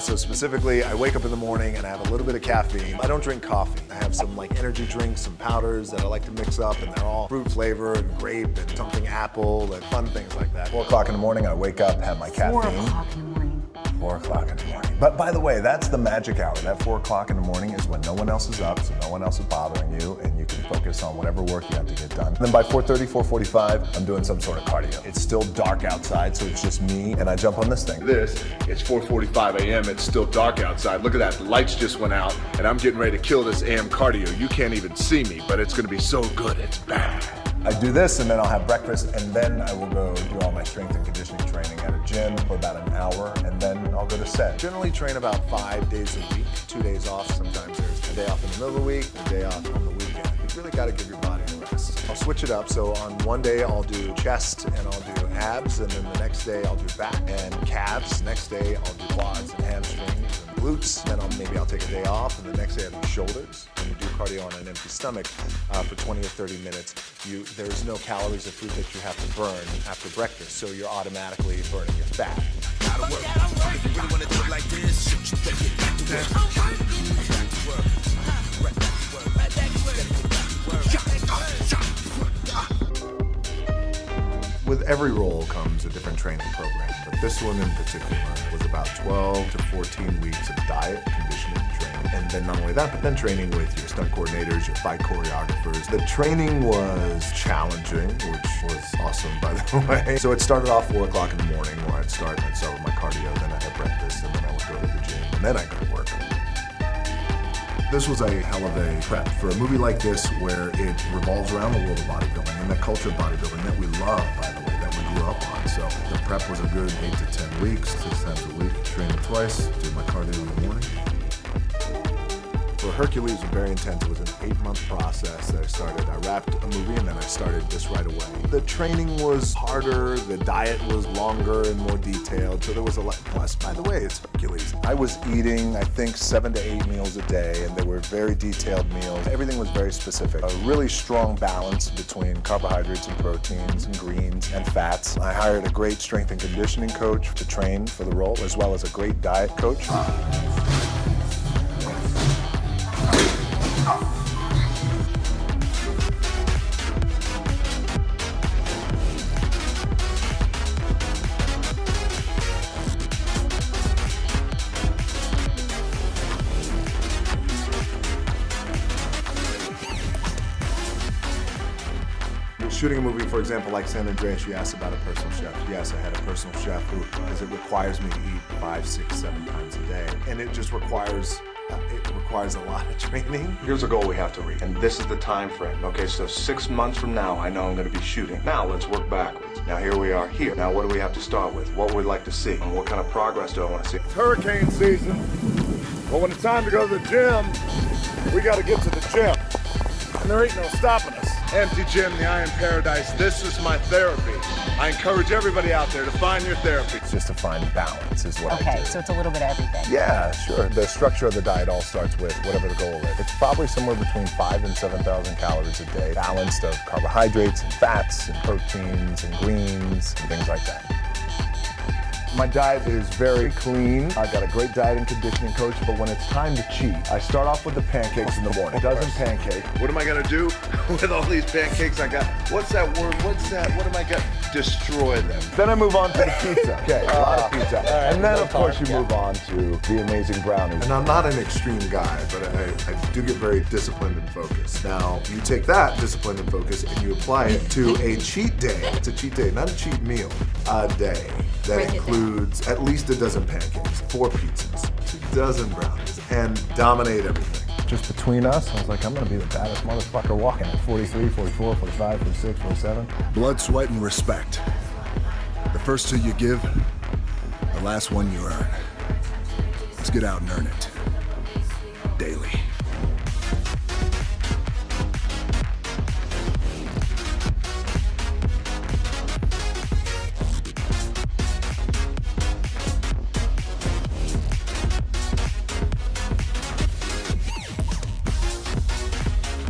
So specifically, I wake up in the morning and I have a little bit of caffeine. I don't drink coffee. I have some like energy drinks, some powders that I like to mix up, and they're all fruit flavor and grape and something apple and fun things like that. 4 o'clock in the morning, I wake up, have my caffeine. 4 o'clock in the morning. 4 o'clock in the morning. But by the way, that's the magic hour. That 4 o'clock in the morning is when no one else is up, so no one else is bothering you, and you can focus on whatever work you have to get done. And then by 4:30, 4:45, I'm doing some sort of cardio. It's still dark outside, so it's just me, and I jump on this thing. It's 4:45 a.m. It's still dark outside. Look at that, the lights just went out, and I'm getting ready to kill this AM cardio. You can't even see me, but it's gonna be so good, it's bad. I do this, and then I'll have breakfast, and then I will go do all my strength and conditioning training at a gym for about an hour, and then I'll go to set. Generally train about 5 days a week, 2 days off. Sometimes there's a day off in the middle of the week, a day off on the weekend. You really gotta give your body a rest. I'll switch it up, so on one day I'll do chest and I'll do abs, and then the next day I'll do back and calves. Next day I'll do quads and hamstrings and glutes. Then maybe I'll take a day off, and the next day I'll do shoulders. When you do cardio on an empty stomach for 20 or 30 minutes, there's no calories of food that you have to burn after breakfast, so you're automatically burning your fat. With every role comes a different training program, but this one in particular was about 12 to 14 weeks of diet, conditioning, training, and then not only that, but then training with your stunt coordinators, your fight choreographers. The training was challenging, which was awesome, by the way. So it started off 4 o'clock in the morning where I'd start with my cardio, then I'd have breakfast, and then I would go to the gym, and then I'd go to work. This was a hell of a prep for a movie like this where it revolves around the world of bodybuilding and the culture of bodybuilding that we love, by the way, that we grew up on. So the prep was a good 8 to 10 weeks, 6 times a week, training twice, do my cardio in the morning. For Hercules, it was very intense. It was an 8-month process that I started. I wrapped a movie and then I started this right away. The training was harder, the diet was longer and more detailed, so there was a lot. Plus, by the way, it's Hercules. I was eating, I think, 7 to 8 meals a day, and they were very detailed meals. Everything was very specific. A really strong balance between carbohydrates and proteins and greens and fats. I hired a great strength and conditioning coach to train for the role, as well as a great diet coach. Shooting a movie, for example, like San Andreas, you asked about a personal chef. Yes, I had a personal chef who, because it requires me to eat 5, 6, 7 times a day. And it just requires a lot of training. Here's a goal we have to reach, and this is the time frame. Okay, so 6 months from now, I know I'm gonna be shooting. Now let's work backwards. Now here we are here. Now what do we have to start with? What would we like to see? And what kind of progress do I wanna see? It's hurricane season, but when it's time to go to the gym, we gotta get to the gym. And there ain't no stopping us. Empty gym, the Iron Paradise, this is my therapy. I encourage everybody out there to find your therapy. It's just to find balance is what I do. Okay, so it's a little bit of everything. Yeah, sure. The structure of the diet all starts with whatever the goal is. It's probably somewhere between 5,000 and 7,000 calories a day, balanced of carbohydrates and fats and proteins and greens and things like that. My diet is very clean. I've got a great diet and conditioning coach, but when it's time to cheat, I start off with the pancakes in the morning. A dozen pancakes. What am I gonna do with all these pancakes I got? What's that word? What's that? What am I gonna destroy them? Then I move on to the pizza. Okay, a lot of pizza. Right, and then, of course, you move on to the amazing brownies. And I'm not an extreme guy, but I do get very disciplined and focused. Now, you take that discipline and focus and you apply it to a cheat day. It's a cheat day, not a cheat meal. A day that includes at least a dozen pancakes, 4 pizzas, 2 dozen brownies, and dominate everything. Just between us, I was like, I'm gonna be the baddest motherfucker walking at 43, 44, 45, 46, 47. Blood, sweat, and respect. The first 2 you give, the last one you earn. Let's get out and earn it. Daily.